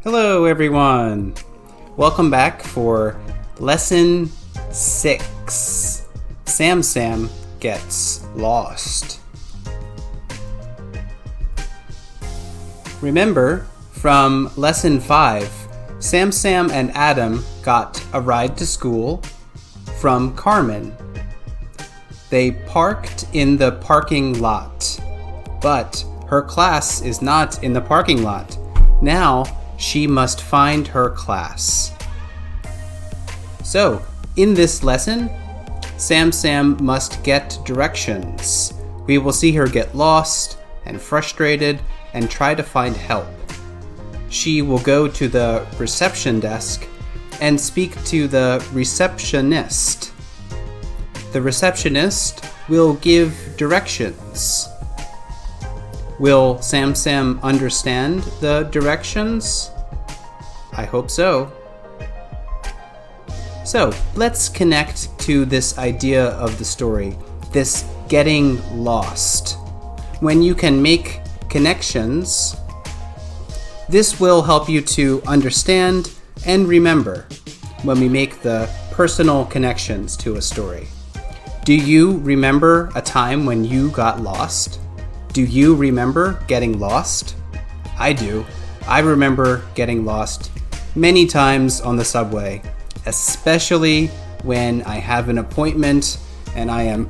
Hello everyone! Welcome back for Lesson 6. Samsam gets lost. Remember, from Lesson 5, Samsam and Adam got a ride to school from Carmen. They parked in the parking lot, but her class is not in the parking lot. Now, she must find her class. So, in this lesson, Samsam must get directions. We will see her get lost and frustrated and try to find help. She will go to the reception desk and speak to the receptionist. The receptionist will give directions. Will Samsam understand the directions? I hope so. So, let's connect to this idea of the story, this getting lost. When you can make connections, this will help you to understand and remember when we make the personal connections to a story. Do you remember a time when you got lost? Do you remember getting lost? I do. I remember getting lost many times on the subway, especially when I have an appointment and I am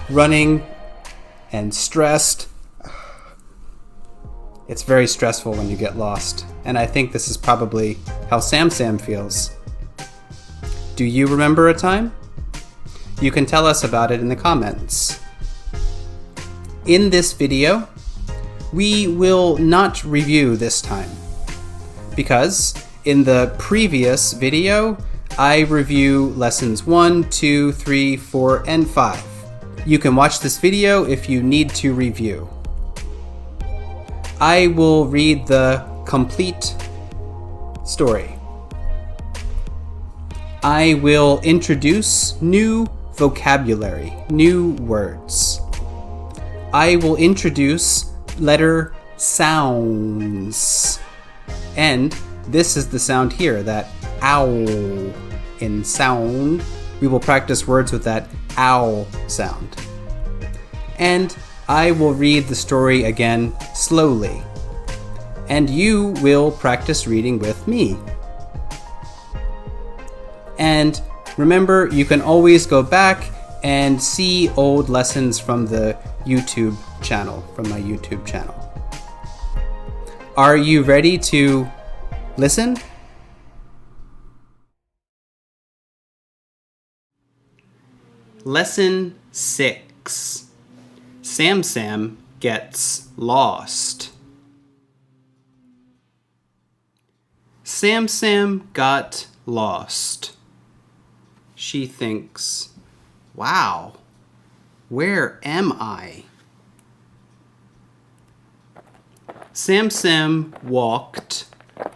running and stressed. It's very stressful when you get lost, and I think this is probably how Samsam feels. Do you remember a time? You can tell us about it in the comments. In this video, we will not review this time, because in the previous video, I review lessons 1, 2, 3, 4, and 5. You can watch this video if you need to review. I will read the complete story. I will introduce new vocabulary, new words. I will introduce letter sounds. And this is the sound here, that ow in sound. We will practice words with that ow sound. And I will read the story again slowly. And you will practice reading with me. And remember, you can always go back and see old lessons from the YouTube channel, from my YouTube channel. Are you ready to listen? Lesson 6. Samsam gets lost. Samsam got lost. She thinks, wow, where am I? Samsam walked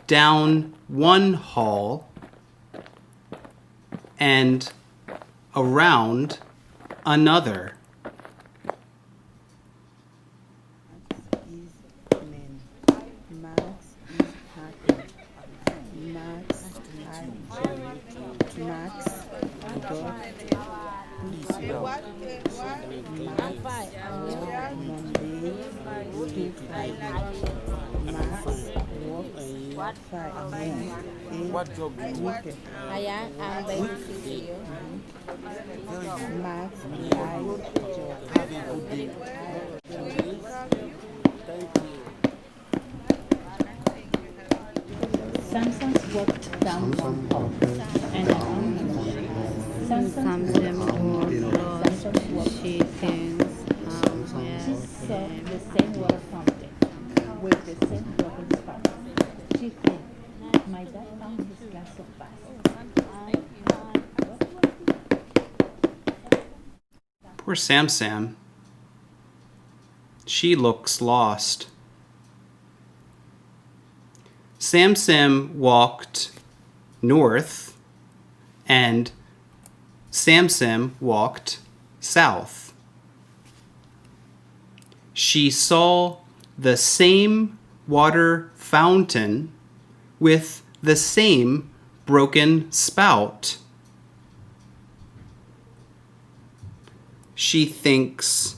down one hall and around another. What job do you do? I am babysitting. Max, have a good day. Thank you. Samsam walked down one hall and around another. Samsam walked. She thinks, She saw the same water fountain with the same broken spout. She thinks, my dad found his glass so fast. Poor Samsam. She looks lost. Samsam walked north and Samsam walked south. She saw the same water fountain with the same broken spout. She thinks,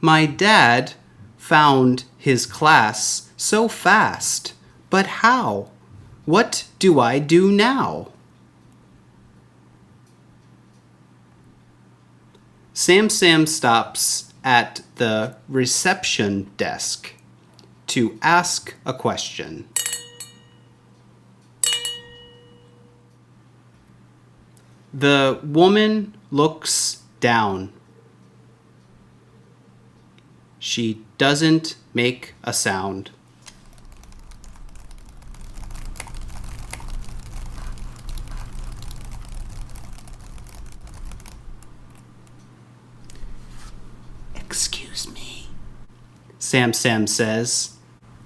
my dad found his class so fast, but how? What do I do now? Samsam stops at the reception desk to ask a question. The woman looks down. She doesn't make a sound. Excuse me, Samsam says,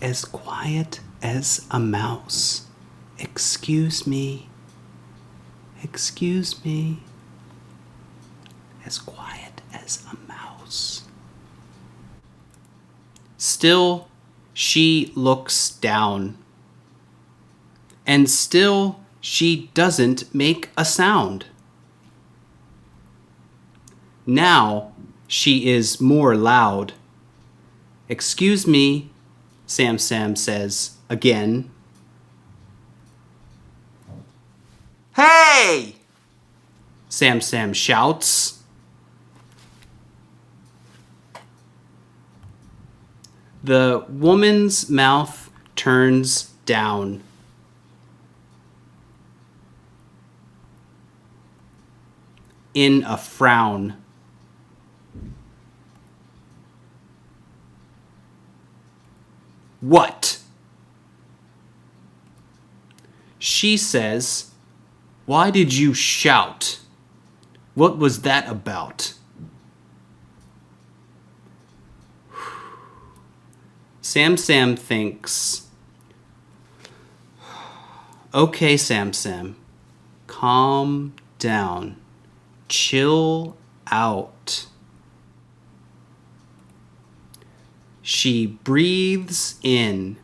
as quiet as a mouse. Excuse me. Excuse me. As quiet as a mouse. Still, she looks down. And still, she doesn't make a sound. Now, she is more loud. Excuse me, Samsam says again. Hey! Samsam shouts. The woman's mouth turns down. In a frown. What? She says, why did you shout? What was that about? Samsam thinks, okay, Samsam, calm down, chill out. She breathes in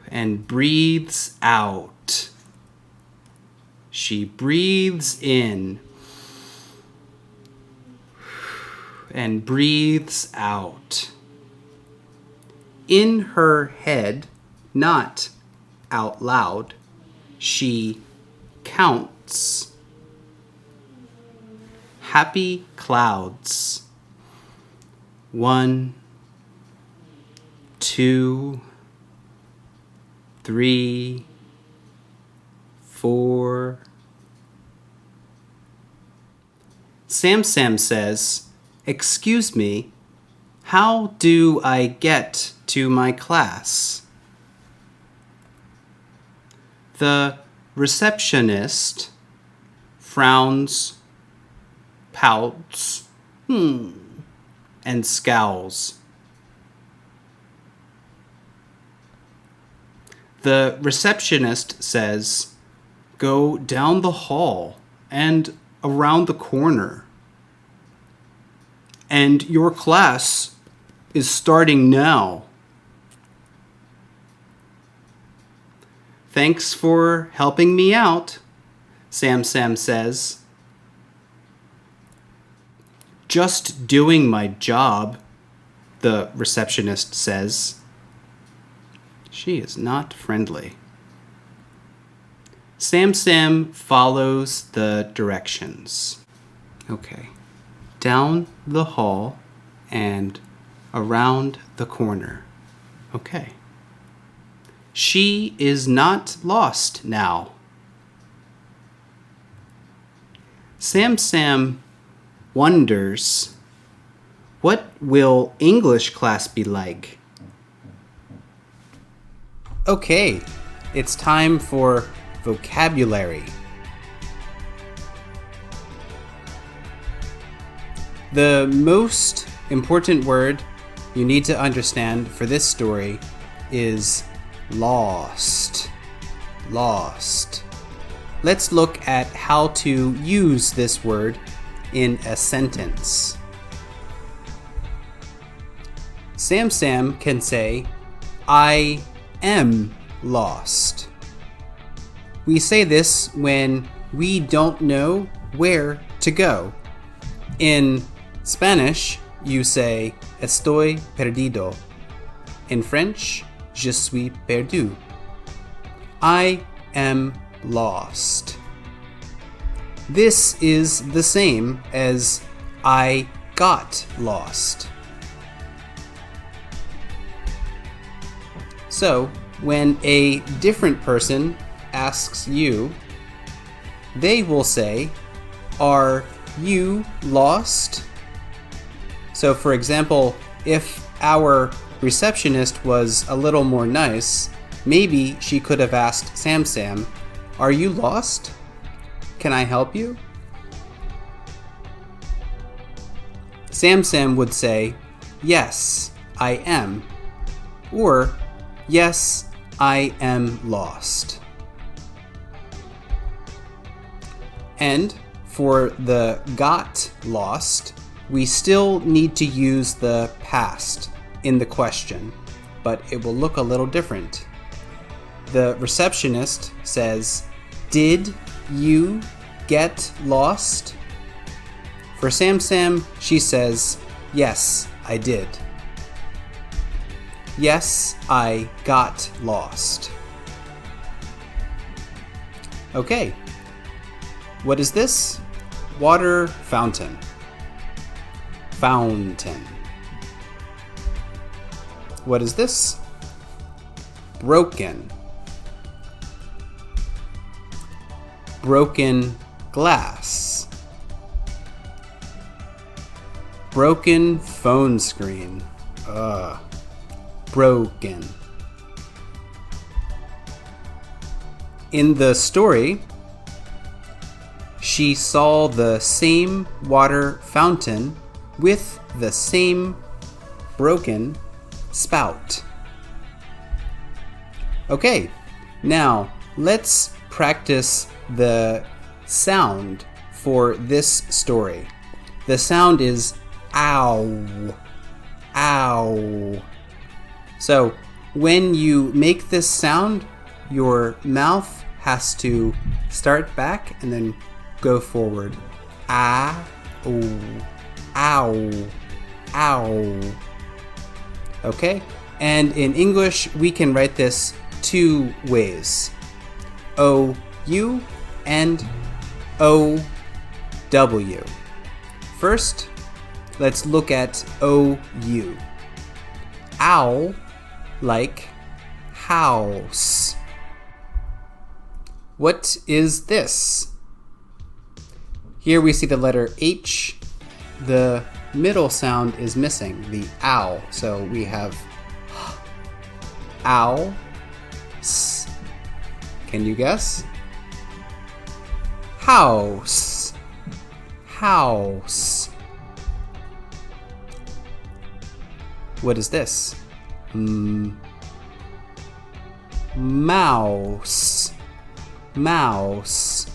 and breathes out. She breathes in and breathes out. In her head, not out loud, she counts. Happy clouds. 1, 2, 3, 4. Samsam says, excuse me, how do I get to my class? The receptionist frowns, pouts, and scowls. The receptionist says, go down the hall and around the corner. And your class is starting now. Thanks for helping me out, Samsam says. Just doing my job, the receptionist says. She is not friendly. Samsam follows the directions. Okay. Down the hall and around the corner. Okay. She is not lost now. Samsam wonders, what will English class be like? Okay, it's time for vocabulary. The most important word you need to understand for this story is lost. Lost. Let's look at how to use this word in a sentence. Samsam can say, I am lost. We say this when we don't know where to go. In Spanish, you say, estoy perdido. In French, je suis perdu. I am lost. This is the same as I got lost. So, when a different person asks you, they will say, are you lost? So, for example, if our receptionist was a little more nice, maybe she could have asked Samsam, are you lost? Can I help you? Samsam would say, yes, I am. Or, yes, I am lost. And for the got lost, we still need to use the past in the question, but it will look a little different. The receptionist says, did you get lost? For Samsam, she says, yes, I did. Yes, I got lost. Okay. What is this? Water fountain. Fountain. What is this? Broken. Broken glass. Broken phone screen. Broken. In the story, she saw the same water fountain with the same broken spout. Okay, now let's practice the sound for this story. The sound is ow, ow. So when you make this sound, your mouth has to start back and then go forward. Ah, oh, ow, ow. Okay? And in English, we can write this two ways. O-U and O-W. First, let's look at O-U. Owl, like house. What is this? Here we see the letter H. The middle sound is missing, the ow. So we have owl, s. Can you guess? House, house. What is this? Mouse, mouse.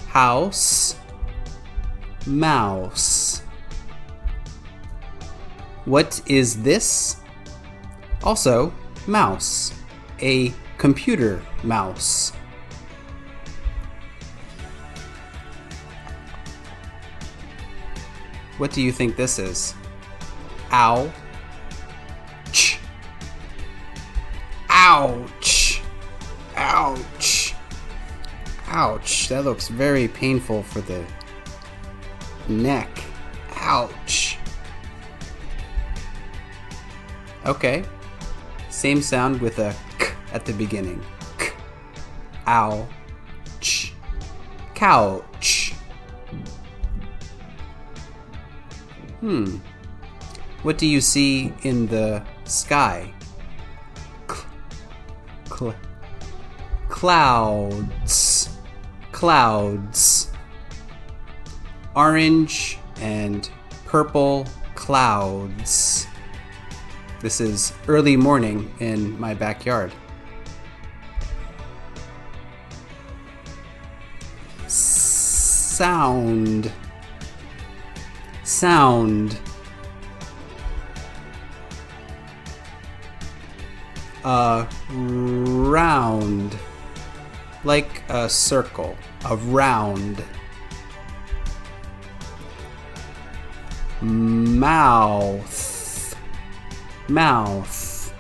House, mouse. What is this? Also, mouse, a computer mouse. What do you think this is? Ow. Ch. Ouch. Ouch. Ouch. That looks very painful for the neck. Ouch. Okay. Same sound with a k at the beginning. K. Ow. Ch. Couch. What do you see in the sky? Clouds. Clouds. Orange and purple clouds. This is early morning in my backyard. Sound. Sound. round, like a circle, a round. Mouth, mouth.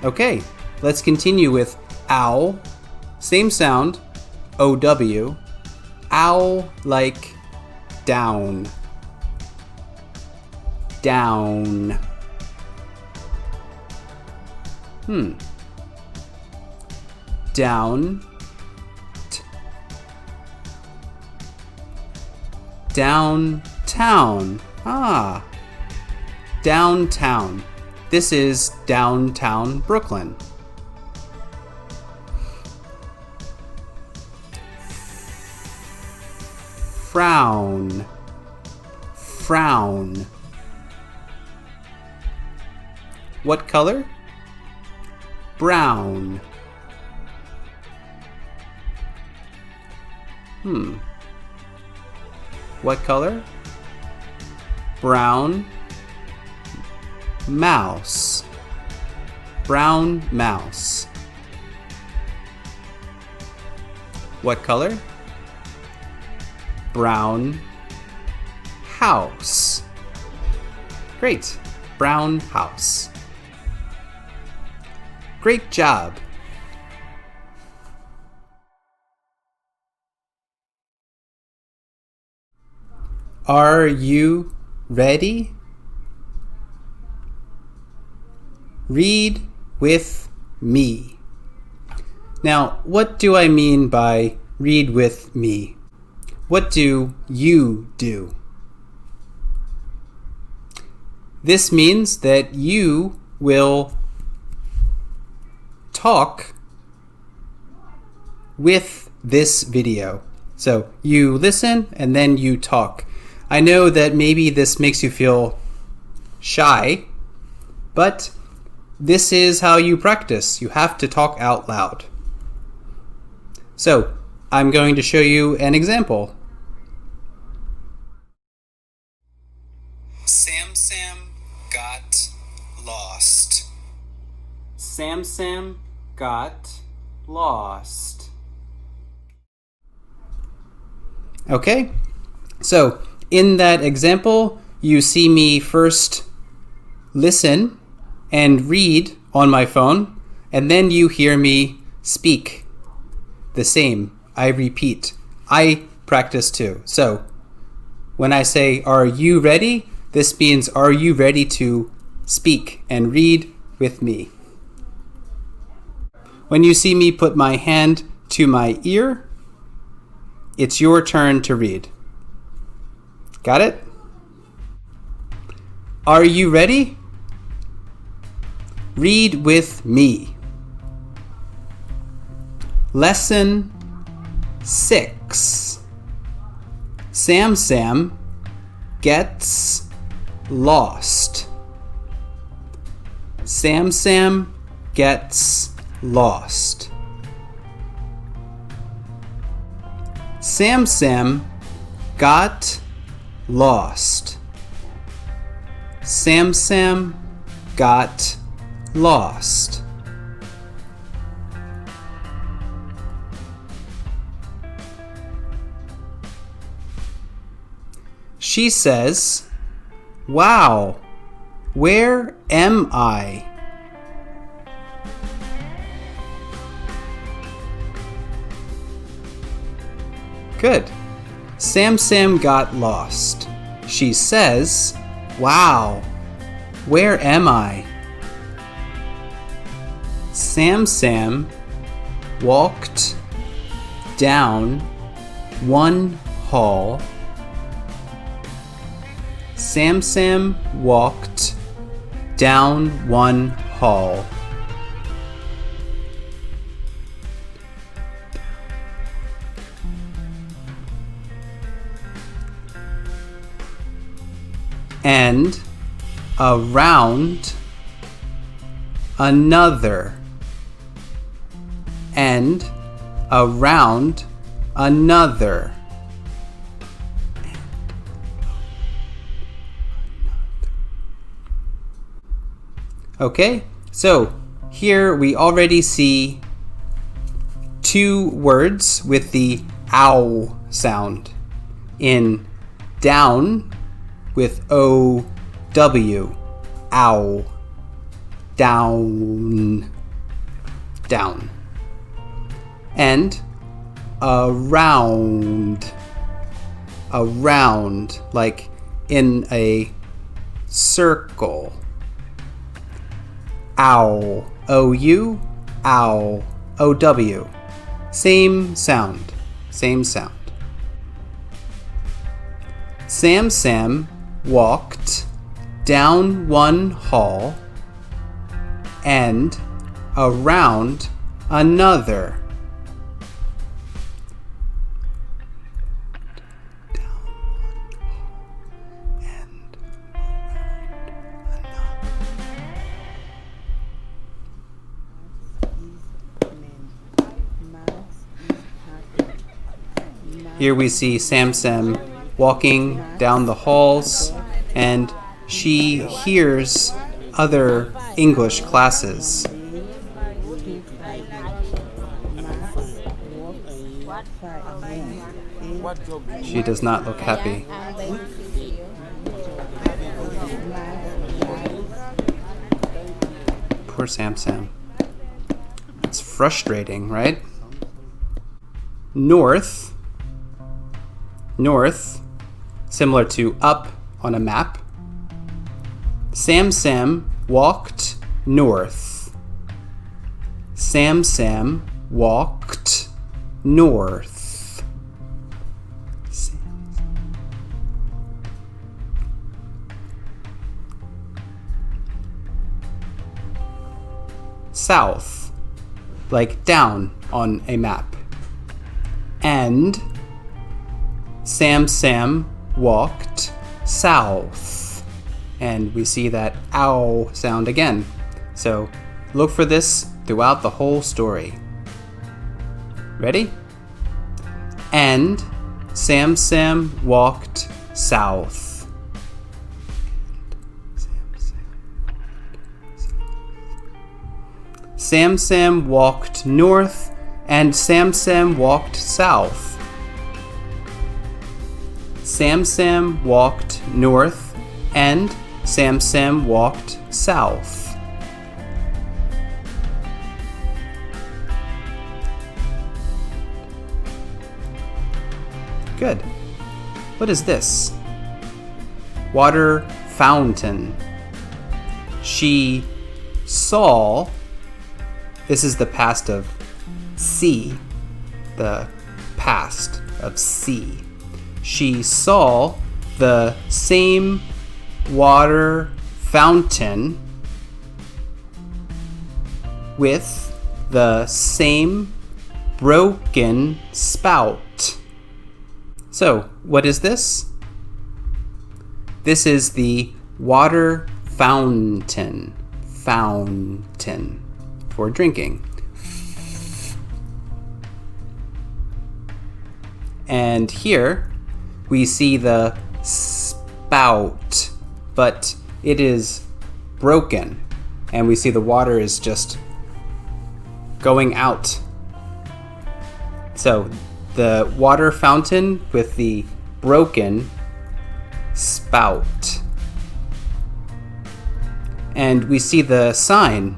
Okay, let's continue with owl. Same sound, O-W. Owl, like down, down. Down, downtown. Ah, downtown. This is downtown Brooklyn. Frown, frown. What color? Brown. What color? Brown. Mouse. Brown mouse. What color? Brown house. Great. Brown house. Great job. Are you ready? Read with me. Now, what do I mean by read with me? What do you do? This means that you will talk with this video. So you listen and then you talk. I know that maybe this makes you feel shy, but this is how you practice. You have to talk out loud. So I'm going to show you an example. Samsam got lost. Samsam got lost. Okay, so in that example, you see me first listen and read on my phone, and then you hear me speak. The same, I repeat. I practice too. So when I say, are you ready? This means, are you ready to speak and read with me? When you see me put my hand to my ear, it's your turn to read. Got it? Are you ready? Read with me. Lesson 6. Samsam gets lost. Samsam gets lost. Samsam got lost. Samsam got lost. She says, "Wow, where am I?" Good. Samsam got lost. She says, "Wow, where am I?" Samsam walked down one hall. Samsam walked down one hall. And around another. And around another. Okay, So here we already see two words with the ow sound. In down with O-W, ow, down, down. And around, like in a circle. Ow, O-U, ow, O-W. Same sound, same sound. Samsam walked down one hall and around another. Here we see Samsam walking down the halls, and she hears other English classes. She does not look happy. I'm babysitting you. Poor Samsam. It's frustrating, right? North, similar to up on a map. Samsam walked north. Samsam walked north. South, like down on a map. And Samsam walked south. And we see that ow sound again. So look for this throughout the whole story. Ready? And Samsam walked south. Samsam walked north, and Samsam walked south. Samsam walked north, and Samsam walked south. Good. What is this? Water fountain. She saw, this is the past of see, the past of see. She saw the same water fountain with the same broken spout. So, what is this? This is the water fountain. Fountain for drinking. And here we see the spout, but it is broken, and we see the water is just going out. So the water fountain with the broken spout. And we see the sign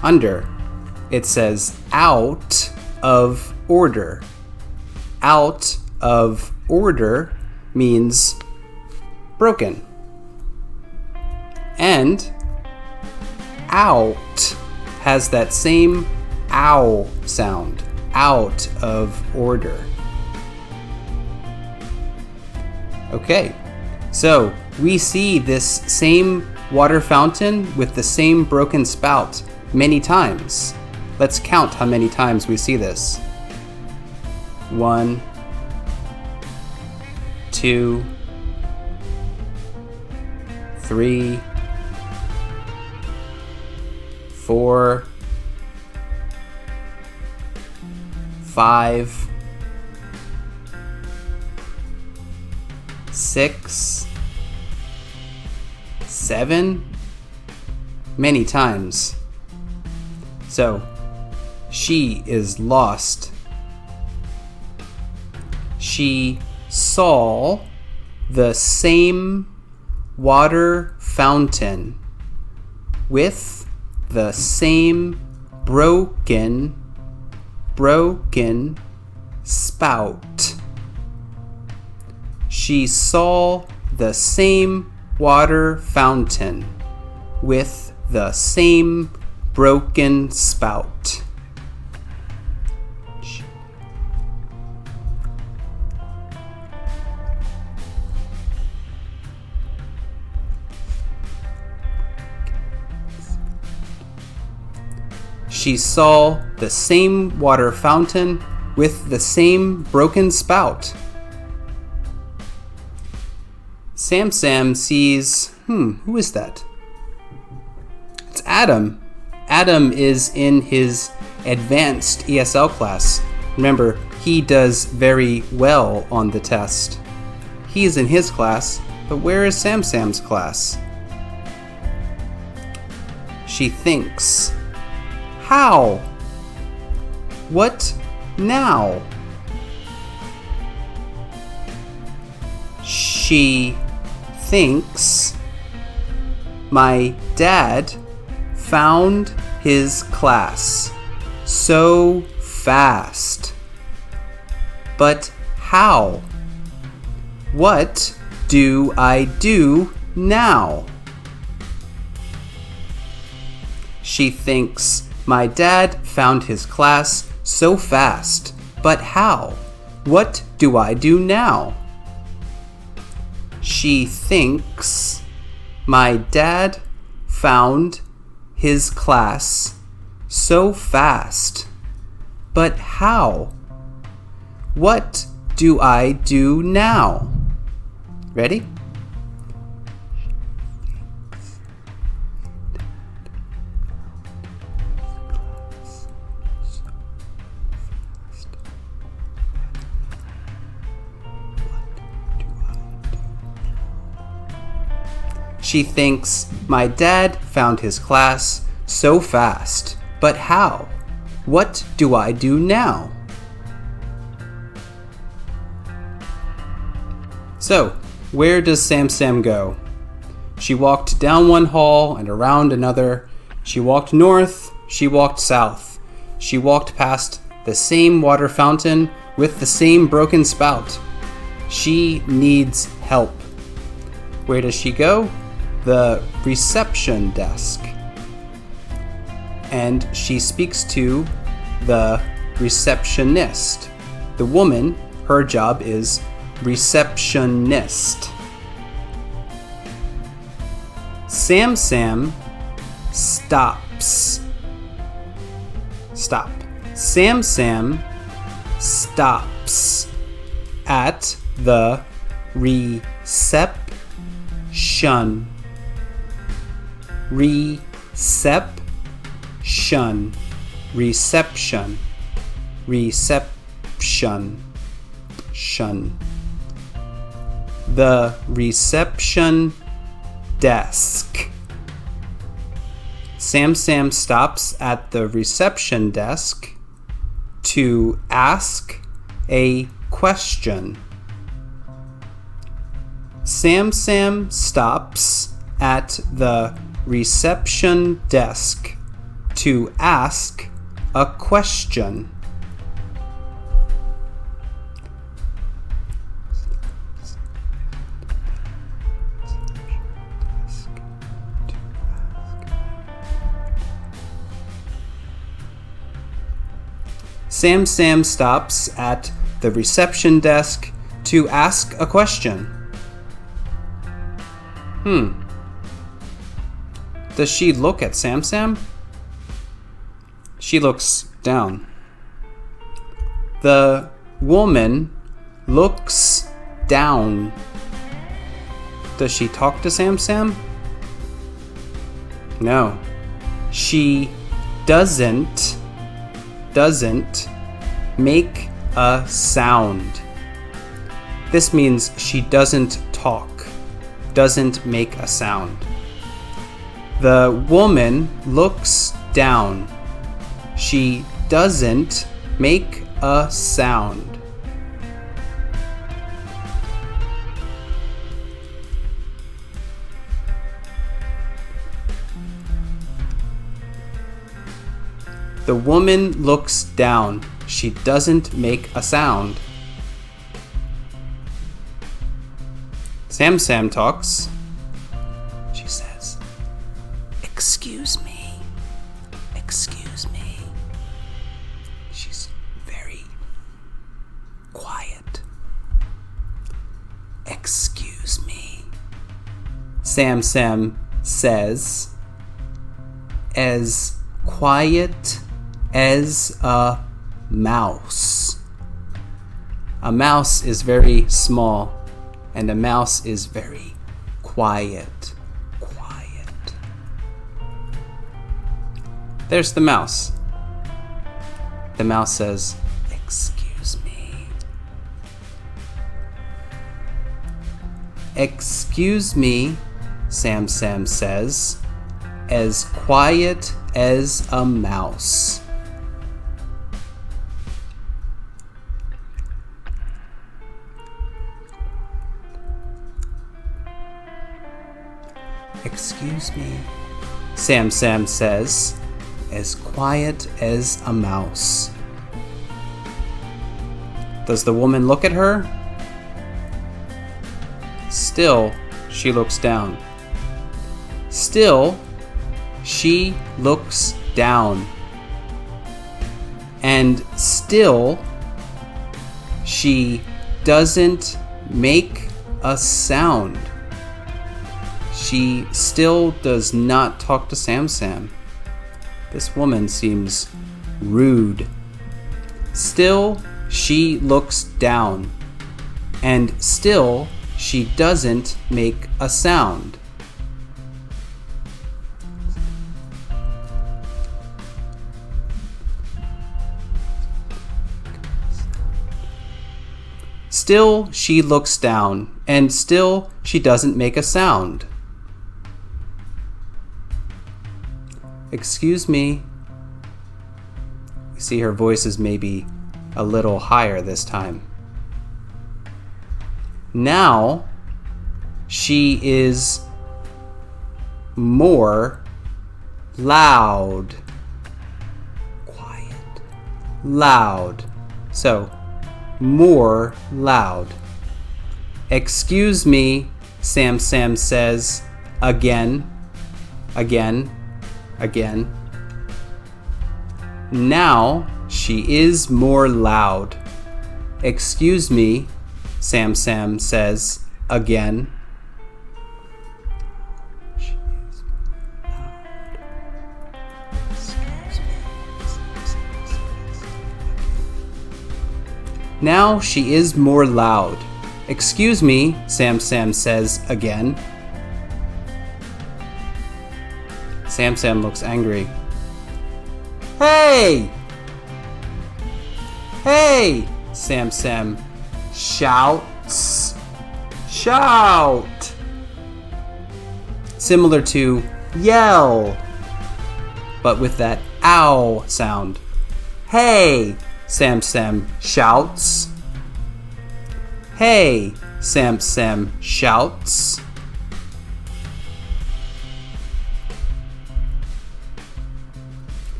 under. It says out of order. Out of order means broken. And out has that same ow sound. Out of order. Okay, so we see this same water fountain with the same broken spout many times. Let's count how many times we see this. 1, 2, 3, 4, 5, 6, 7, many times. So, she is lost. She saw the same water fountain with the same broken spout. She saw the same water fountain with the same broken spout. She saw the same water fountain with the same broken spout. Samsam sees, who is that? It's Adam. Adam is in his advanced ESL class. Remember, he does very well on the test. He is in his class, but where is Samsam's class? She thinks, how? What now? She thinks, my dad found his class so fast. But how? What do I do now? She thinks, my dad found his class so fast. But how? What do I do now? She thinks, my dad found his class so fast. But how? What do I do now? Ready? She thinks, my dad found his class so fast. But how? What do I do now? So, where does Samsam go? She walked down one hall and around another. She walked north, she walked south. She walked past the same water fountain with the same broken spout. She needs help. Where does she go? The reception desk. And she speaks to the receptionist. The woman, her job is receptionist. Samsam stops. Stop. Samsam stops at the reception. Reception. Reception. Reception. Shun. The reception desk. Samsam stops at the reception desk to ask a question. Samsam stops at the reception desk to ask a question. Samsam stops at the reception desk to ask a question. Does she look at Samsam? She looks down. The woman looks down. Does she talk to Samsam? No. She doesn't make a sound. This means she doesn't talk, doesn't make a sound. The woman looks down. she doesn't make a sound. The woman looks down. She doesn't make a sound. Samsam talks. She says, "Excuse me. Excuse me." She's very quiet. "Excuse me," Samsam says, as quiet as a mouse. A mouse is very small, and a mouse is very quiet. Quiet. There's the mouse. The mouse says, "Excuse me." "Excuse me," Samsam says, as quiet as a mouse. "Excuse me," Samsam says, as quiet as a mouse. Does the woman look at her? Still, she looks down. Still, she looks down. And still, she doesn't make a sound. She still does not talk to Samsam. This woman seems rude. Still, she looks down. And still, she doesn't make a sound. Still, she looks down, and still, she doesn't make a sound. "Excuse me." You see her voice is maybe a little higher this time. Now, she is more loud. Quiet. Loud. So, more loud. "Excuse me," Samsam says again, again, again. Now she is more loud. "Excuse me," Samsam says again. She is loud. Excuse me, Samsam says again. Now she is more loud. "Excuse me," Samsam says again. Samsam looks angry. "Hey! Hey!" Samsam shouts. Shout! Similar to yell, but with that ow sound. "Hey!" Samsam shouts. "Hey!" Samsam shouts.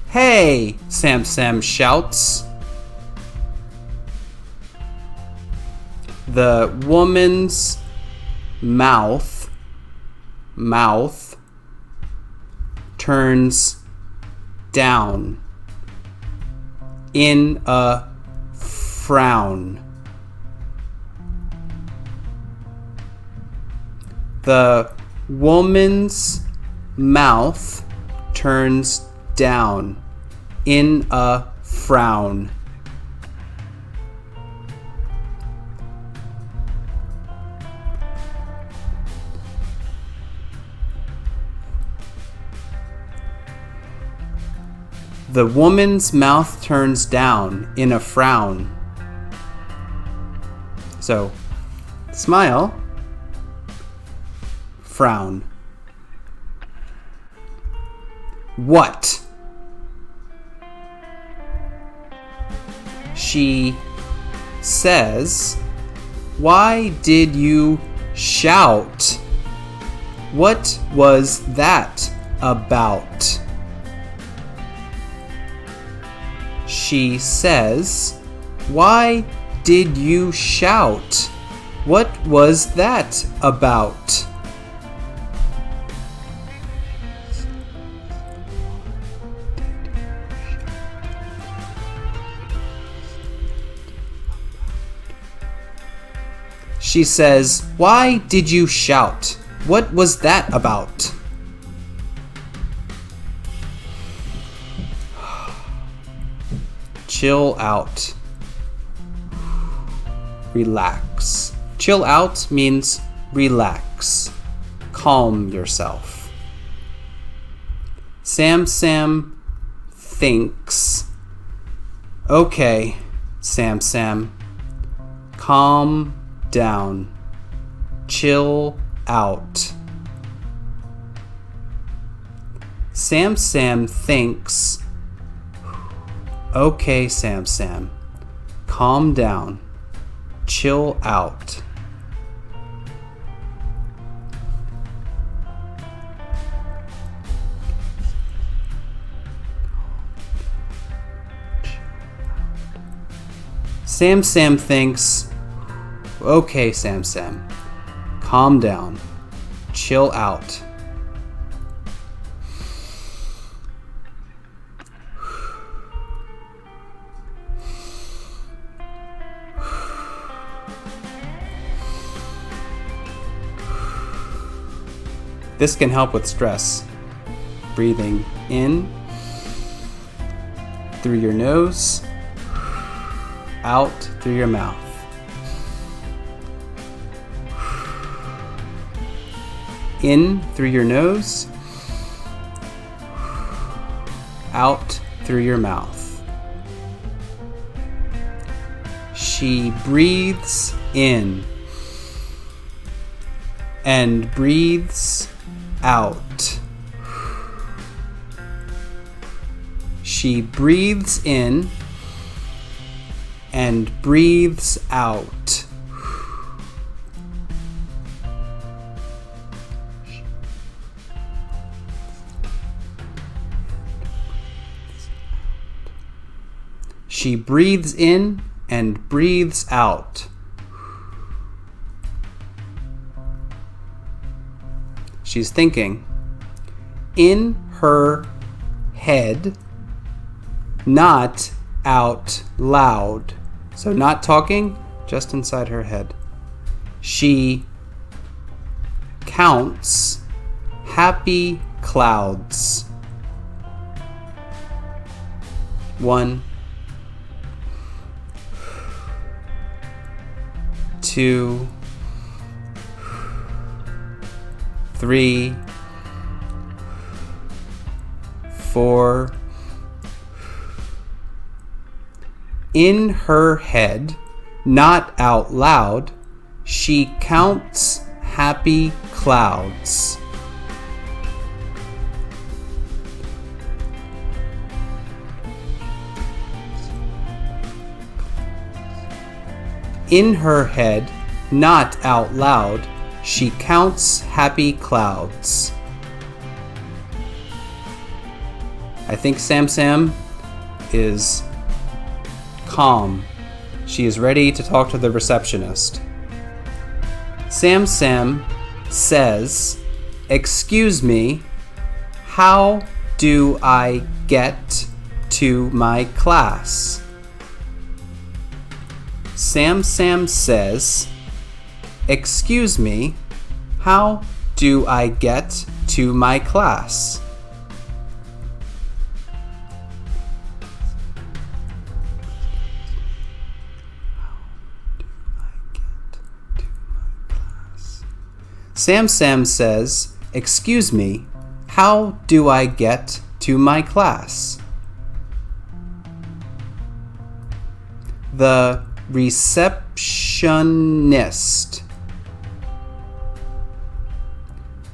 "Hey!" Samsam shouts. The woman's mouth turns down in a frown. The woman's mouth turns down in a frown. The woman's mouth turns down in a frown. So, smile, frown. She says, "Why did you shout? What was that about?" She says, "Why did you shout? What was that about?" She says, "Why did you shout? What was that about?" Chill out. Relax. Chill out means relax. Calm yourself. Samsam thinks, "Okay, Samsam, calm down. Chill out." Samsam thinks, "Okay, Samsam, calm down. Chill out." Samsam thinks, "Okay, Samsam, calm down. Chill out." This can help with stress. Breathing in through your nose, out through your mouth. In through your nose, out through your mouth. She breathes in and breathes out. She breathes in and breathes out. She breathes in and breathes out. She's thinking in her head, not out loud. So not talking, just inside her head. She counts happy clouds. 1, 2, 3, 4. In her head, not out loud, she counts happy clouds. In her head, not out loud, she counts happy clouds. I think Samsam is calm. She is ready to talk to the receptionist. Samsam says, "Excuse me, how do I get to my class?" Samsam says, "Excuse me, how do I get to my class?" Samsam says, "Excuse me, how do I get to my class?" The receptionist.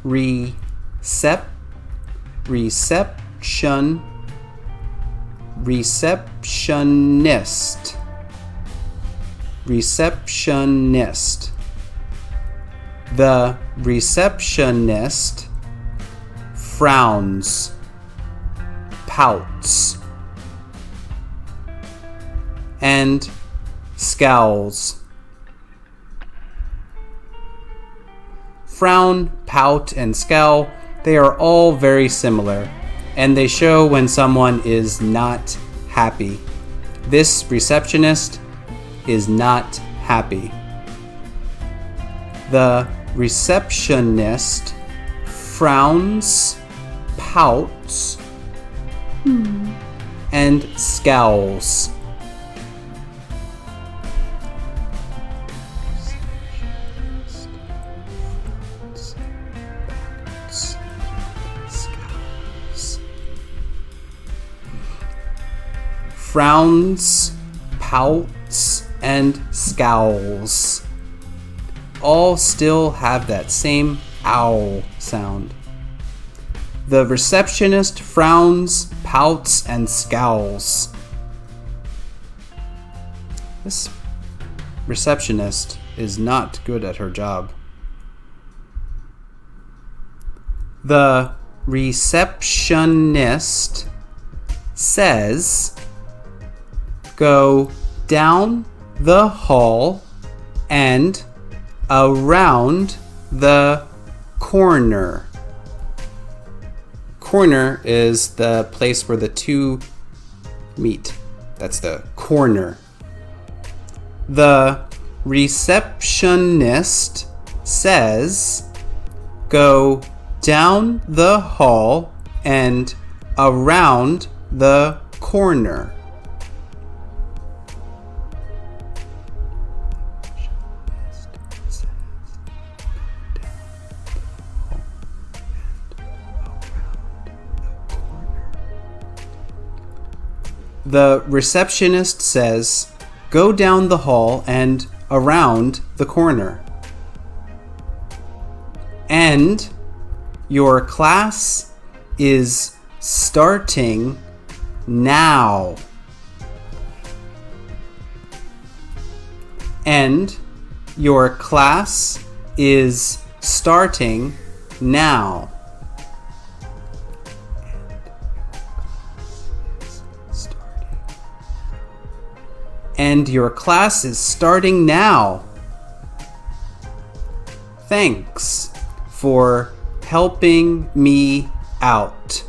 Receptionist. receptionist. The receptionist frowns, pouts, and scowls. Frown, pout, and scowl, they are all very similar, and they show when someone is not happy. This receptionist is not happy. The receptionist frowns, pouts, and scowls. Frowns, pouts, and scowls all still have that same owl sound. The receptionist frowns, pouts, and scowls. This receptionist is not good at her job. The receptionist says, "Go down the hall and around the corner." Corner is the place where the two meet. That's the corner. The receptionist says, "Go down the hall and around the corner." The receptionist says, "Go down the hall and around the corner." And your class is starting now. And your class is starting now. And your class is starting now. Thanks for helping me out.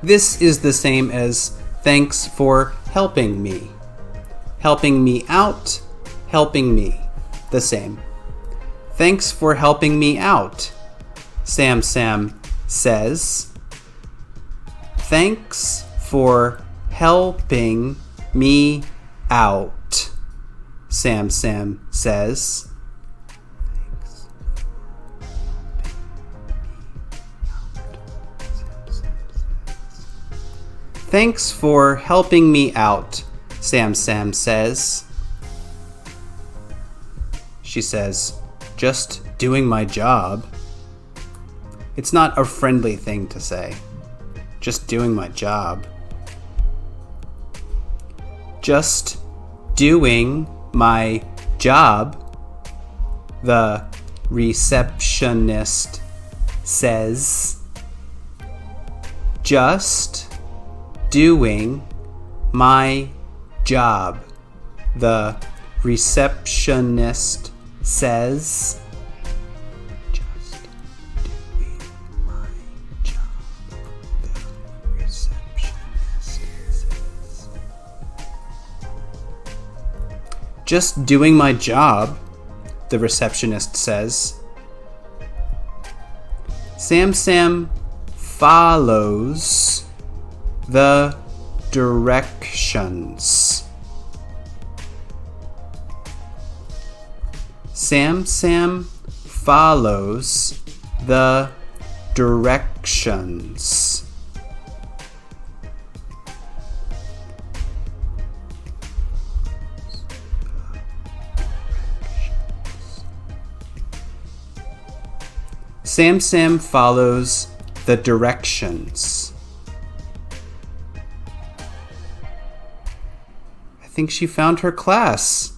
This is the same as thanks for helping me. Helping me out, helping me. The same. Thanks for helping me out, Samsam says. Thanks for helping me out, Samsam says. Thanks for helping me out, Samsam says. She says, "Just doing my job." It's not a friendly thing to say. Just doing my job. Just doing my job, the receptionist says. Just doing my job, the receptionist says. Just doing my job, the receptionist says. Just doing my job, the receptionist says. Samsam follows the directions. Samsam follows the directions. Samsam follows the directions. I think she found her class.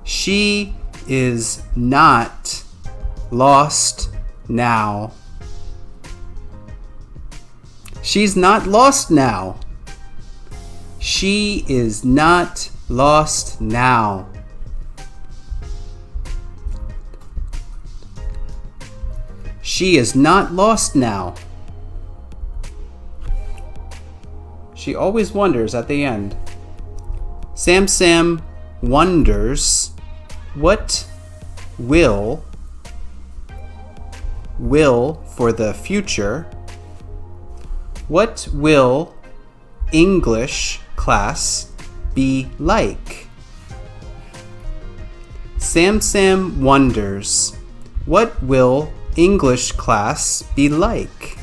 She is not lost now. She's not lost now. She is not lost now. She is not lost now. She always wonders at the end. Samsam wonders what will for the future. What will English class be like? Samsam wonders, what will English class be like?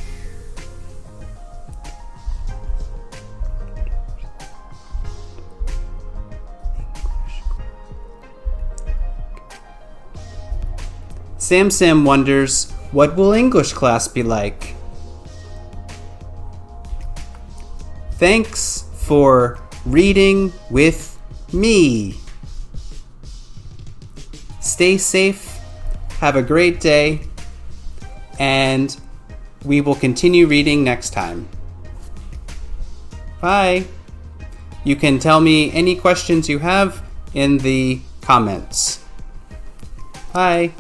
Samsam wonders, what will English class be like? Thanks for reading with me. Stay safe, have a great day, and we will continue reading next time. Bye. You can tell me any questions you have in the comments. Bye.